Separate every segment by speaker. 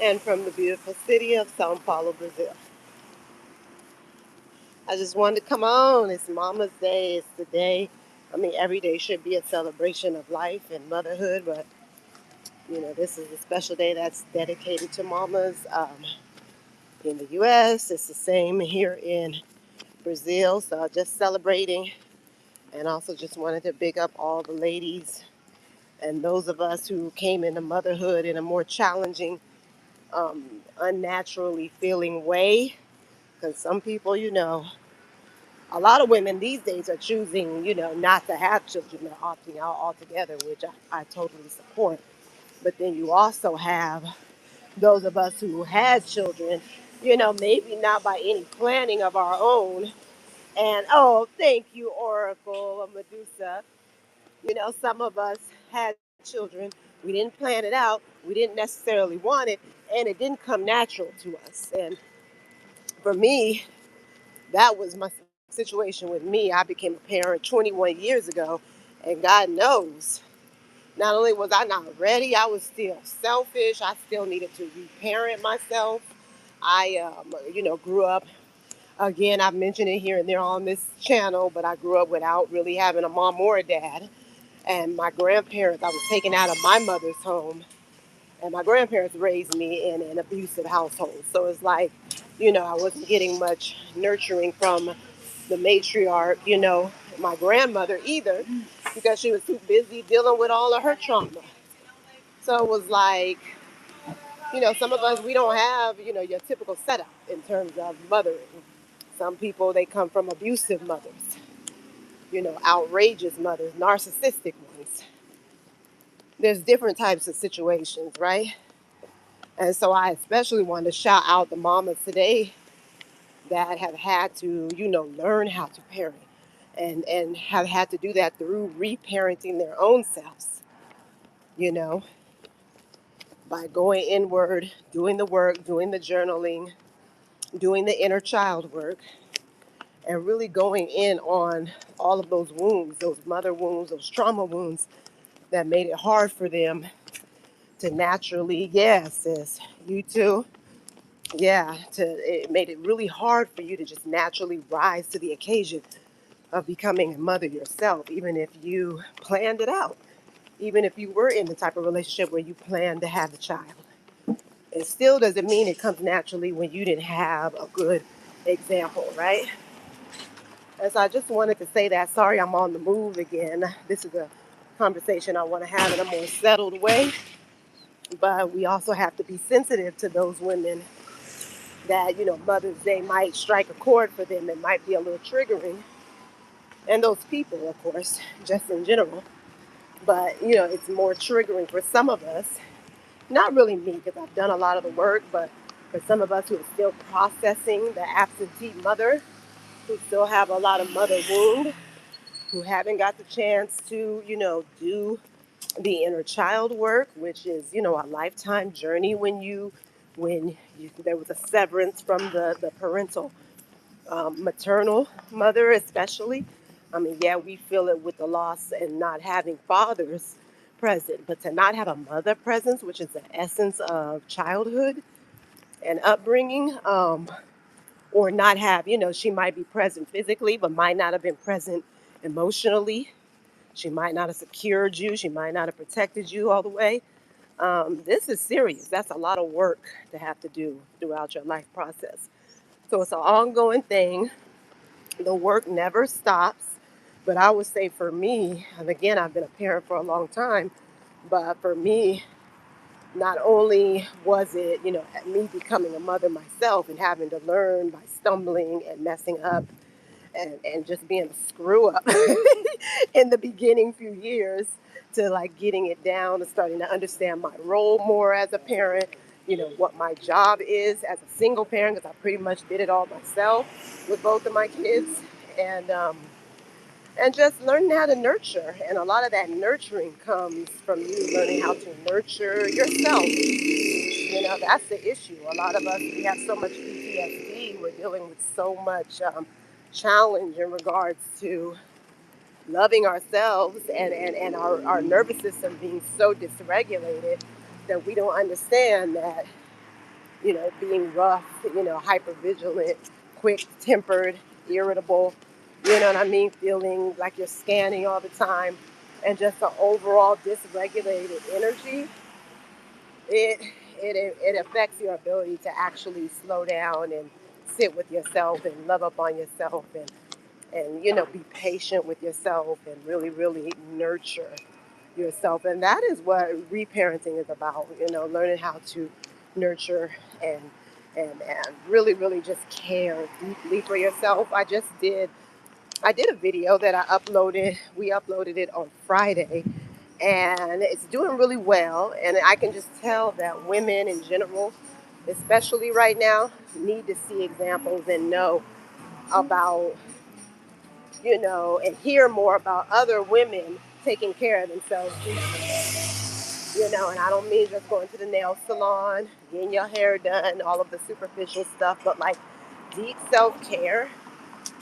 Speaker 1: and from the beautiful city of Sao Paulo, Brazil. I just wanted to come on. It's Mama's Day. It's the day. I mean, every day should be a celebration of life and motherhood, but this is a special day that's dedicated to mamas. In the U.S., it's the same here in Brazil. So just celebrating, and also just wanted to big up all the ladies and those of us who came into motherhood in a more challenging, unnaturally feeling way. Because some people, a lot of women these days are choosing, not to have children. They're opting out altogether, which I totally support. But then you also have those of us who had children, maybe not by any planning of our own. And oh, thank you, Oracle of Medusa. Some of us had children. We didn't plan it out. We didn't necessarily want it, and it didn't come natural to us. And for me, that was my situation with me. I became a parent 21 years ago, and God knows, not only was I not ready, I was still selfish. I still needed to reparent myself. I, grew up. Again, I've mentioned it here and there on this channel, but I grew up without really having a mom or a dad. And my grandparents, I was taken out of my mother's home, and my grandparents raised me in an abusive household. So it's like, I wasn't getting much nurturing from the matriarch, my grandmother either, because she was too busy dealing with all of her trauma. So it was like, some of us, we don't have, your typical setup in terms of mothering. Some people, they come from abusive mothers, outrageous mothers, narcissistic ones. There's different types of situations, right? And so I especially want to shout out the mamas today that have had to, learn how to parent and have had to do that through reparenting their own selves, you know, by going inward, doing the work, doing the journaling, doing the inner child work, and really going in on all of those wounds, those mother wounds, those trauma wounds that made it hard for them to naturally, yes, sis, you too. Yeah, it made it really hard for you to just naturally rise to the occasion of becoming a mother yourself, even if you planned it out, even if you were in the type of relationship where you planned to have a child. It still doesn't mean it comes naturally when you didn't have a good example, right? And so I just wanted to say that. Sorry, I'm on the move again. This is a conversation I want to have in a more settled way, but we also have to be sensitive to those women that, Mother's Day might strike a chord for them. It might be a little triggering. And those people, of course, just in general. But, it's more triggering for some of us. Not really me, because I've done a lot of the work, but for some of us who are still processing the absentee mother, who still have a lot of mother wound, who haven't got the chance to, do the inner child work, which is, a lifetime journey when there was a severance from the parental maternal mother, especially. I mean, yeah, we feel it with the loss and not having fathers present, but to not have a mother presence, which is the essence of childhood and upbringing, or not have, she might be present physically, but might not have been present emotionally. She might not have secured you. She might not have protected you all the way. This is serious. That's a lot of work to have to do throughout your life process. So it's an ongoing thing. The work never stops. But I would say for me, and again, I've been a parent for a long time, but for me, not only was it, me becoming a mother myself and having to learn by stumbling and messing up and just being a screw up in the beginning few years to like getting it down and starting to understand my role more as a parent, what my job is as a single parent, because I pretty much did it all myself with both of my kids. And just learning how to nurture. And a lot of that nurturing comes from you learning how to nurture yourself. That's the issue. A lot of us, we have so much PTSD. We're dealing with so much challenge in regards to loving ourselves and our nervous system being so dysregulated that we don't understand that being rough, hyper vigilant, quick tempered, irritable, you know what I mean? Feeling like you're scanning all the time, and just the overall dysregulated energy, it, it affects your ability to actually slow down and sit with yourself and love up on yourself and be patient with yourself and really, really nurture yourself. And that is what reparenting is about, learning how to nurture and and really, really just care deeply for yourself. I did a video that I uploaded. We uploaded it on Friday, and it's doing really well. And I can just tell that women in general, especially right now, need to see examples and know about, and hear more about other women taking care of themselves and I don't mean just going to the nail salon, getting your hair done, all of the superficial stuff, but like deep self care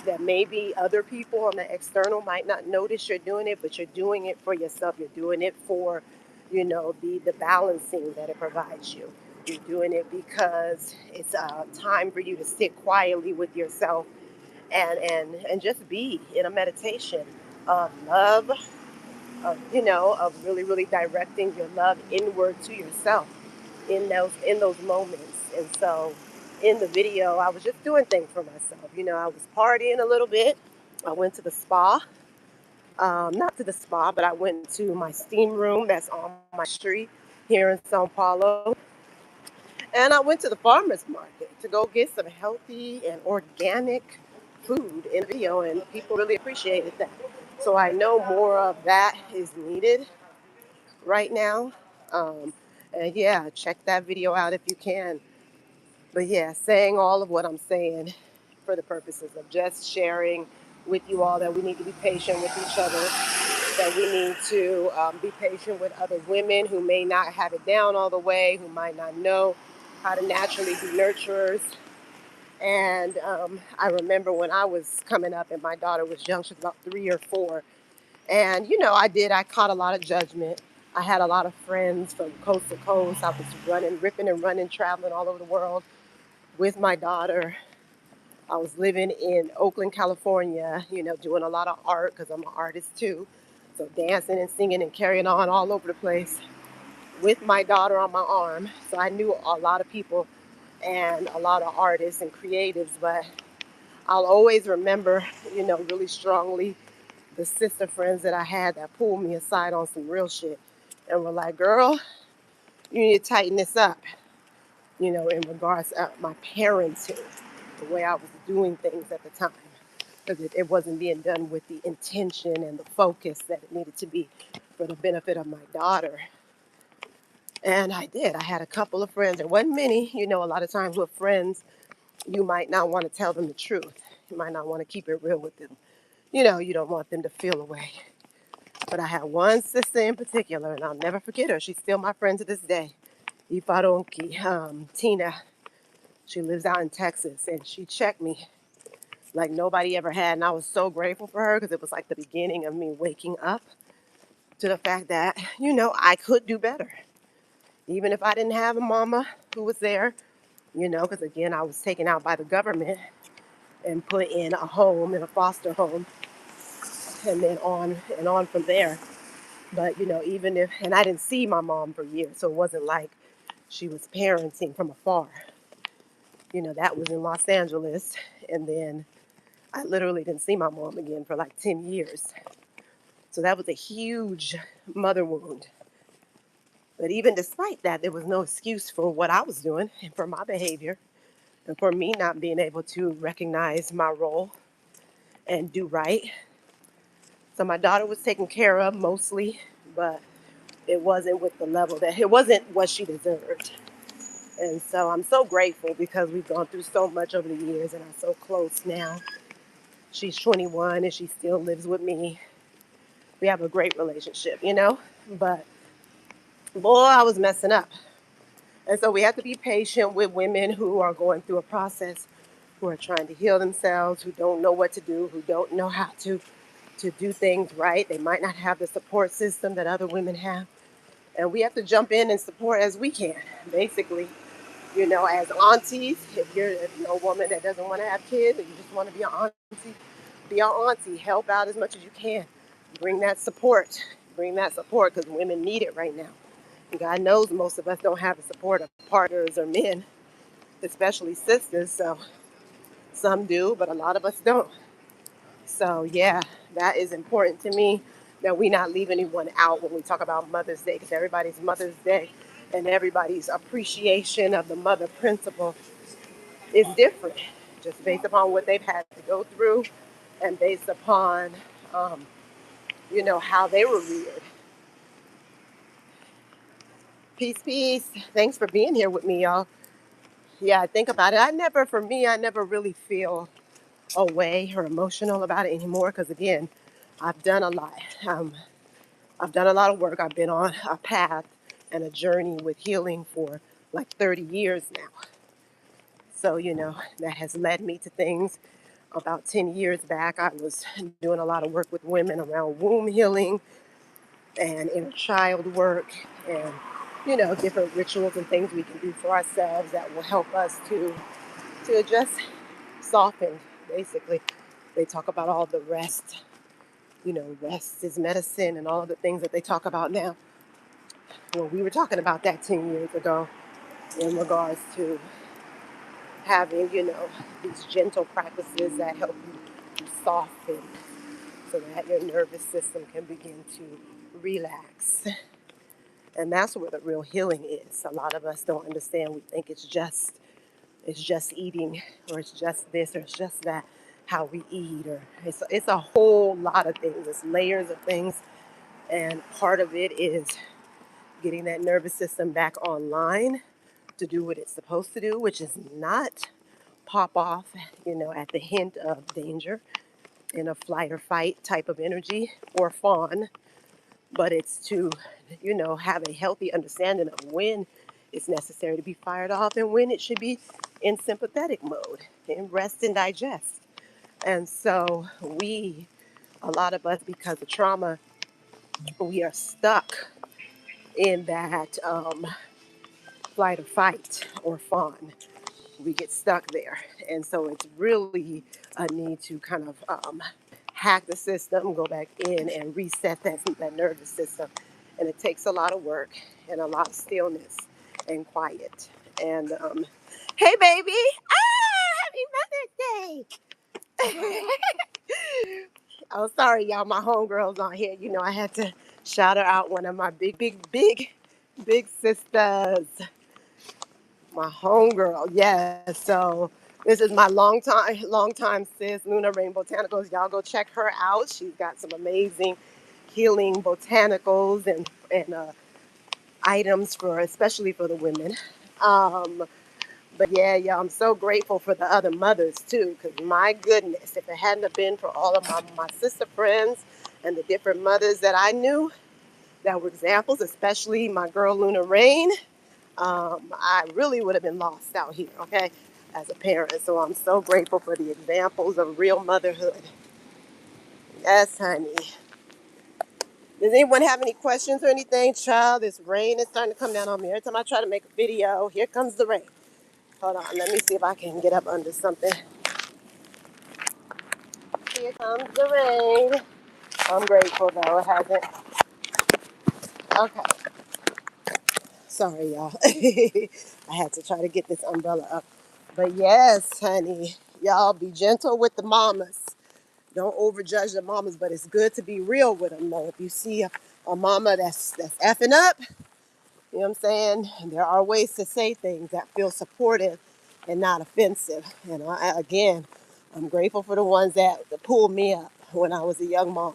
Speaker 1: that maybe other people on the external might not notice you're doing it, but you're doing it for yourself. You're doing it for, the balancing that it provides you. You're doing it because it's a time for you to sit quietly with yourself and just be in a meditation of love, of really, really directing your love inward to yourself in those moments. And so in the video, I was just doing things for myself. I was partying a little bit. I went to the spa. Not to the spa, but I went to my steam room that's on my street here in Sao Paulo. And I went to the farmer's market to go get some healthy and organic food in the video, and people really appreciated that. So I know more of that is needed right now. Um, and yeah, check that video out if you can. But yeah, saying all of what I'm saying for the purposes of just sharing with you all that we need to be patient with each other, that we need to be patient with other women who may not have it down all the way, who might not know how to naturally be nurturers. And I remember when I was coming up and my daughter was young, she was about 3 or 4. And, I caught a lot of judgment. I had a lot of friends from coast to coast. I was running, ripping and running, traveling all over the world with my daughter. I was living in Oakland, California, doing a lot of art because I'm an artist too. So dancing and singing and carrying on all over the place with my daughter on my arm. So I knew a lot of people and a lot of artists and creatives, but I'll always remember, really strongly the sister friends that I had that pulled me aside on some real shit and were like, girl, you need to tighten this up, in regards to my parenting, the way I was doing things at the time. Because it wasn't being done with the intention and the focus that it needed to be for the benefit of my daughter. And I did. I had a couple of friends. There wasn't many. A lot of times with friends, you might not want to tell them the truth. You might not want to keep it real with them. You don't want them to feel away. But I had one sister in particular, and I'll never forget her. She's still my friend to this day. Ifaronki, Tina. She lives out in Texas, and she checked me like nobody ever had. And I was so grateful for her because it was like the beginning of me waking up to the fact that, I could do better. Even if I didn't have a mama who was there, because again, I was taken out by the government and put in a home, in a foster home, and then on and on from there. But, even if, and I didn't see my mom for years, so it wasn't like she was parenting from afar. That was in Los Angeles. And then I literally didn't see my mom again for like 10 years. So that was a huge mother wound. But even despite that, there was no excuse for what I was doing and for my behavior and for me not being able to recognize my role and do right. So my daughter was taken care of mostly, but it wasn't with the level that it wasn't what she deserved. And so I'm so grateful because we've gone through so much over the years and I'm so close now. She's 21 and she still lives with me. We have a great relationship, but boy, I was messing up. And so we have to be patient with women who are going through a process, who are trying to heal themselves, who don't know what to do, who don't know how to do things right. They might not have the support system that other women have. And we have to jump in and support as we can, basically. As aunties, if you're a woman that doesn't want to have kids and you just want to be an auntie, help out as much as you can. Bring that support. Bring that support because women need it right now. And God knows most of us don't have the support of partners or men, especially sisters. So some do, but a lot of us don't. So yeah, that is important to me that we not leave anyone out when we talk about Mother's Day because everybody's Mother's Day and everybody's appreciation of the mother principle is different, just based upon what they've had to go through and based upon, um, how they were reared. Peace, peace. Thanks for being here with me, y'all. Yeah, I think about it. I never really feel away or emotional about it anymore because, again, I've done a lot. Um, I've done a lot of work. I've been on a path and a journey with healing for like 30 years now. So, that has led me to things. About 10 years back, I was doing a lot of work with women around womb healing and inner child work and, different rituals and things we can do for ourselves that will help us to just soften, basically. They talk about all the rest, rest is medicine and all of the things that they talk about now. Well, we were talking about that 10 years ago in regards to having, these gentle practices that help you soften so that your nervous system can begin to relax. And that's where the real healing is. A lot of us don't understand. We think it's just eating or it's just this or it's just that, how we eat, or it's a whole lot of things. It's layers of things. And part of it is getting that nervous system back online to do what it's supposed to do, which is not pop off, at the hint of danger in a flight or fight type of energy or fawn, but it's to, have a healthy understanding of when it's necessary to be fired off and when it should be in sympathetic mode, in rest and digest. And so a lot of us, because of trauma, we are stuck in that flight or fight or fawn. We get stuck there. And so it's really a need to kind of hack the system, go back in and reset that nervous system. And it takes a lot of work and a lot of stillness and quiet. And hey, baby. Happy Mother's Day. Oh, sorry, y'all. My homegirl's on here. I had to shout her out, one of my big, big, big, big sisters. My homegirl, yes. So this is my long time sis, Luna Rain Botanicals. Y'all go check her out. She's got some amazing healing botanicals and items especially for the women. Um, but yeah, I'm so grateful for the other mothers too, because my goodness, if it hadn't have been for all of my sister friends and the different mothers that I knew that were examples, especially my girl Luna Rain, I really would have been lost out here, okay, as a parent. So I'm so grateful for the examples of real motherhood. Yes, honey. Does anyone have any questions or anything? Child, this rain is starting to come down on me. Every time I try to make a video, here comes the rain. Hold on, let me see if I can get up under something. Here comes the rain. I'm grateful though, it hasn't. Okay. Sorry, y'all. I had to try to get this umbrella up. But yes, honey, y'all be gentle with the mamas. Don't overjudge the mamas, but it's good to be real with them. Though. If you see a mama that's effing up, you know what I'm saying? There are ways to say things that feel supportive and not offensive. And again, I'm grateful for the ones that pulled me up when I was a young mom.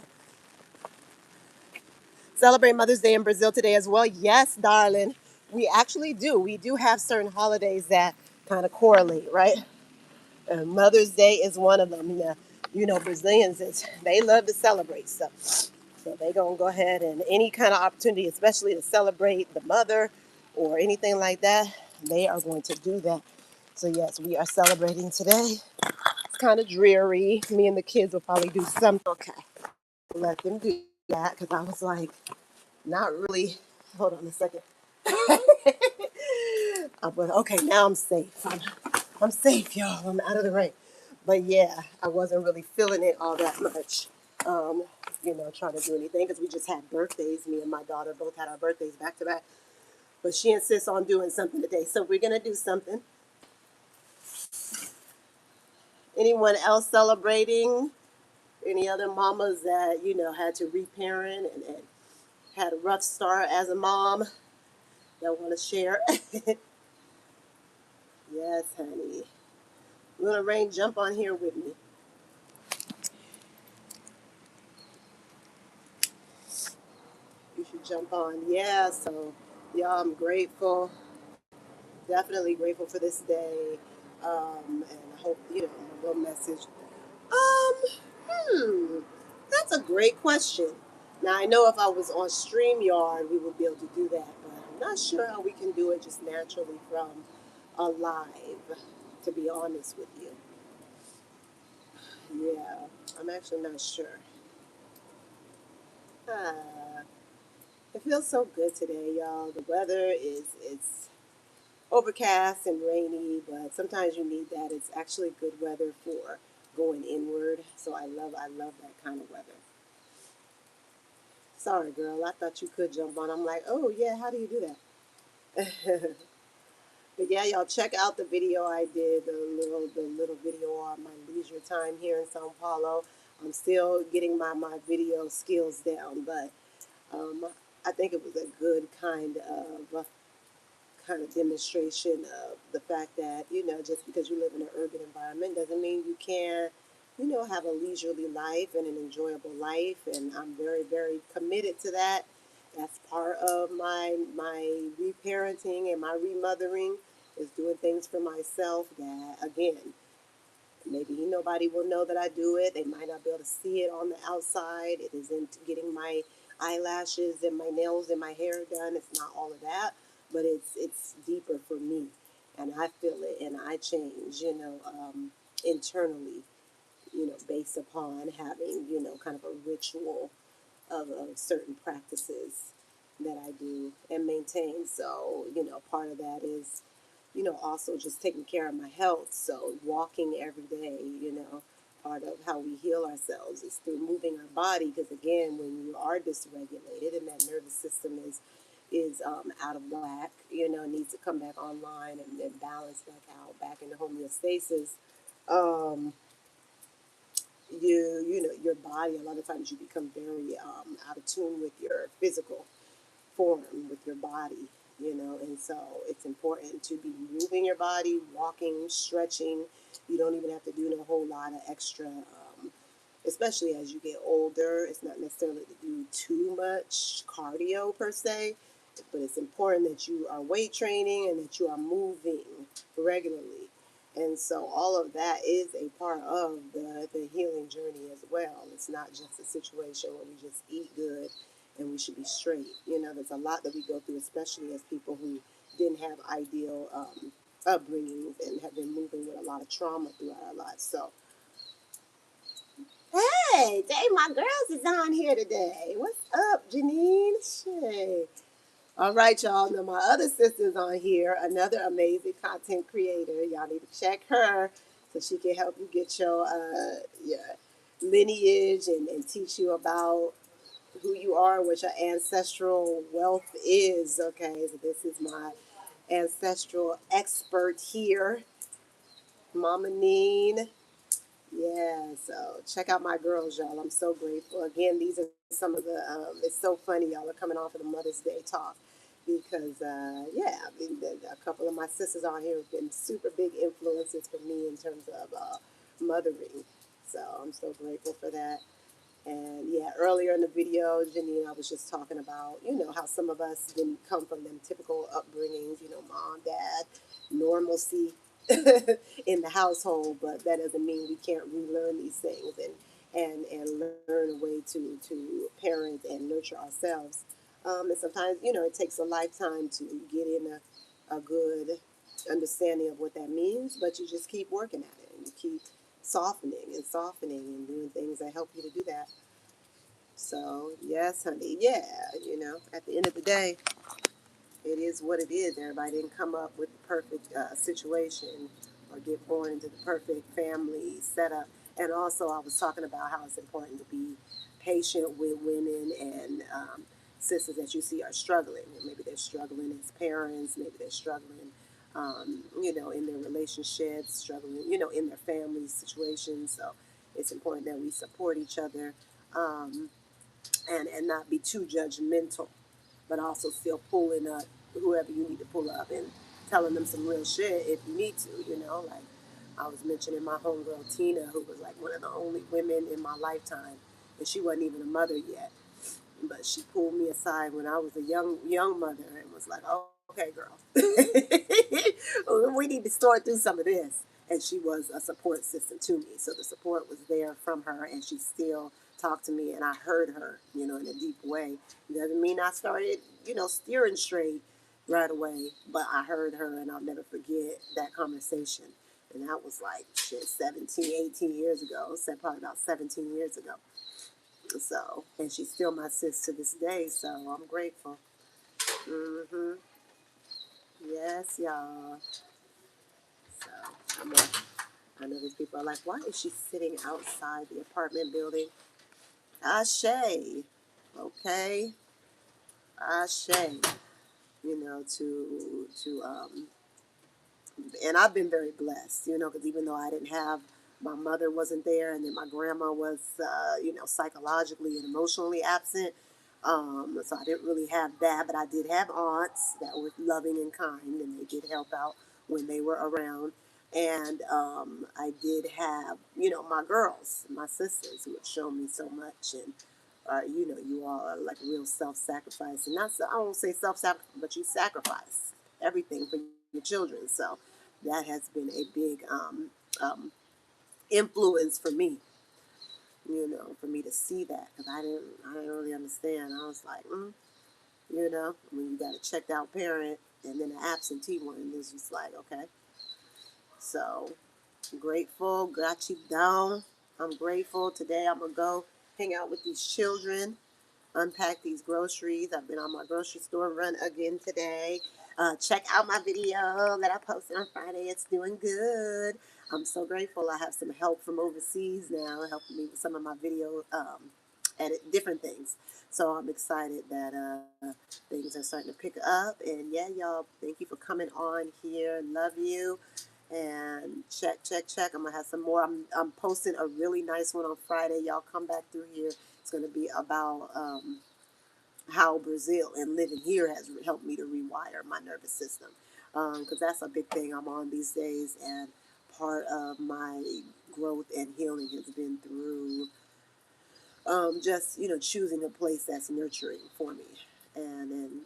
Speaker 1: Celebrate Mother's Day in Brazil today as well. Yes, darling, we actually do. We do have certain holidays that kind of correlate, right? And Mother's Day is one of them. Brazilians, they love to celebrate stuff. So they going to go ahead and any kind of opportunity, especially to celebrate the mother or anything like that, they are going to do that. So yes, we are celebrating today. It's kind of dreary. Me and the kids will probably do something. Okay, let them do that because I was like, not really. Hold on a second. Okay, now I'm safe. I'm safe, y'all. I'm out of the rain. But yeah, I wasn't really feeling it all that much. Um, trying to do anything because we just had birthdays. Me and my daughter both had our birthdays back to back. But she insists on doing something today, so we're gonna do something. Anyone else celebrating? Any other mamas that had to reparent and had a rough start as a mom that want to share? Yes, honey. Little Rain, jump on here with me. You should jump on. Yeah, so y'all, I'm grateful. Definitely grateful for this day. And I hope, my little message. Hmm, that's a great question. Now, I know if I was on StreamYard, we would be able to do that, but I'm not sure how we can do it just naturally from a live, to be honest with you. Yeah, I'm actually not sure. Ah, it feels so good today, y'all. The weather it's overcast and rainy, but sometimes you need that. It's actually good weather for going inward. So I love that kind of weather. Sorry, girl. I thought you could jump on. I'm like, oh yeah, how do you do that? But yeah, y'all check out the video I did, the little video on my leisure time here in Sao Paulo. I'm still getting my video skills down, but I think it was a good kind of demonstration of the fact that just because you live in an urban environment doesn't mean you can't have a leisurely life and an enjoyable life, and I'm very very committed to that. That's part of my reparenting and my remothering, is doing things for myself that, again, maybe nobody will know that I do it. They might not be able to see it on the outside. It isn't getting my eyelashes and my nails and my hair done. It's not all of that, but it's deeper for me, and I feel it, and I change, internally, based upon having kind of a ritual of certain practices that I do and maintain. So, part of that is, also just taking care of my health. So, walking every day, part of how we heal ourselves is through moving our body. Because, again, when you are dysregulated and that nervous system is out of whack, needs to come back online and balance back out, back into homeostasis. Um, your body, a lot of times you become very out of tune with your physical form, with your body, and so it's important to be moving your body, walking, stretching. You don't even have to do a whole lot of extra, especially as you get older. It's not necessarily to do too much cardio per se, but it's important that you are weight training and that you are moving regularly. And so all of that is a part of the healing journey as well. It's not just a situation where we just eat good and we should be straight. There's a lot that we go through, especially as people who didn't have ideal upbringings and have been moving with a lot of trauma throughout our lives. So, hey, Dave, my girls is on here today. What's up, Janine? Shay. All right, y'all. Now, my other sister's on here, another amazing content creator. Y'all need to check her so she can help you get your lineage and teach you about who you are, what your ancestral wealth is. Okay, so this is my ancestral expert here, Mama Neen. Yeah, so check out my girls, y'all. I'm so grateful. Again, these are some of the, it's so funny, y'all are coming off of the Mother's Day talk because, yeah, I mean, a couple of my sisters on here have been super big influences for me in terms of mothering. So I'm so grateful for that. And yeah, earlier in the video, Janine, I was just talking about, how some of us didn't come from them typical upbringings, mom, dad, normalcy in the household, but that doesn't mean we can't relearn these things and learn a way to parent and nurture ourselves. And sometimes, it takes a lifetime to get in a good understanding of what that means, but you just keep working at it and you keep softening and doing things that help you to do that. So, yes, honey. Yeah, at the end of the day, it is what it is. Everybody didn't come up with the perfect situation or get born into the perfect family setup. And also, I was talking about how it's important to be patient with women and sisters that you see are struggling. And maybe they're struggling as parents, maybe they're struggling, in their relationships, struggling, in their family situations. So it's important that we support each other, um, and not be too judgmental, but also still pulling up whoever you need to pull up and telling them some real shit if you need to, like I was mentioning my homegirl Tina, who was like one of the only women in my lifetime, and she wasn't even a mother yet. But she pulled me aside when I was a young mother and was like, "Oh, okay, girl, we need to sort through some of this." And she was a support system to me, so the support was there from her, and she still talked to me, and I heard her, in a deep way. It doesn't mean I started, steering straight right away, but I heard her, and I'll never forget that conversation. And that was like shit, 17, 18 years ago. Said probably about 17 years ago. So, and she's still my sis to this day. So I'm grateful. Hmm. Yes, y'all. So I know these people are like, why is she sitting outside the apartment building? Ashe. Okay. Ashe. To and I've been very blessed, because even though I didn't have, my mother wasn't there, and then my grandma was, psychologically and emotionally absent. So I didn't really have that, but I did have aunts that were loving and kind, and they did help out when they were around. And I did have, my girls, my sisters, who had shown me so much. And you all are like real self-sacrifice, and that's, I won't say self-sacrifice, but you sacrifice everything for your children. So that has been a big influence for me, for me to see that, because I didn't really understand. I was like, when you got a checked out parent and then an absentee one, it's just like, okay. So grateful, got you down. I'm grateful. Today I'm gonna go hang out with these children, unpack these groceries. I've been on my grocery store run again today. Check out my video that I posted on Friday. It's doing good. I'm so grateful. I have some help from overseas now, helping me with some of my video edit different things. So I'm excited that things are starting to pick up. And yeah, y'all, thank you for coming on here. Love you. And check, check, check. I'm gonna have some more. I'm posting a really nice one on Friday. Y'all come back through here. It's going to be about how Brazil and living here has helped me to rewire my nervous system. Because that's a big thing I'm on these days. And part of my growth and healing has been through just, choosing a place that's nurturing for me. And then,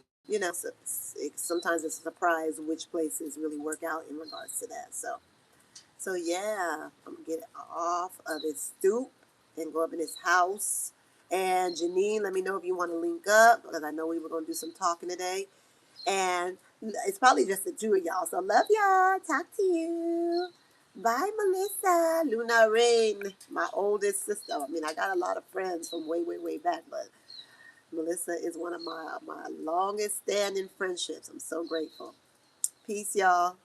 Speaker 1: sometimes it's a surprise which places really work out in regards to that. So yeah, I'm gonna get off of this stoop and go up in this house. And Janine, let me know if you want to link up, because I know we were gonna do some talking today. And it's probably just the two of y'all. So love y'all. Talk to you. Bye, Melissa. Luna Rain, my oldest sister. I mean, I got a lot of friends from way, way, way back, but Melissa is one of my longest standing friendships. I'm so grateful. Peace, y'all.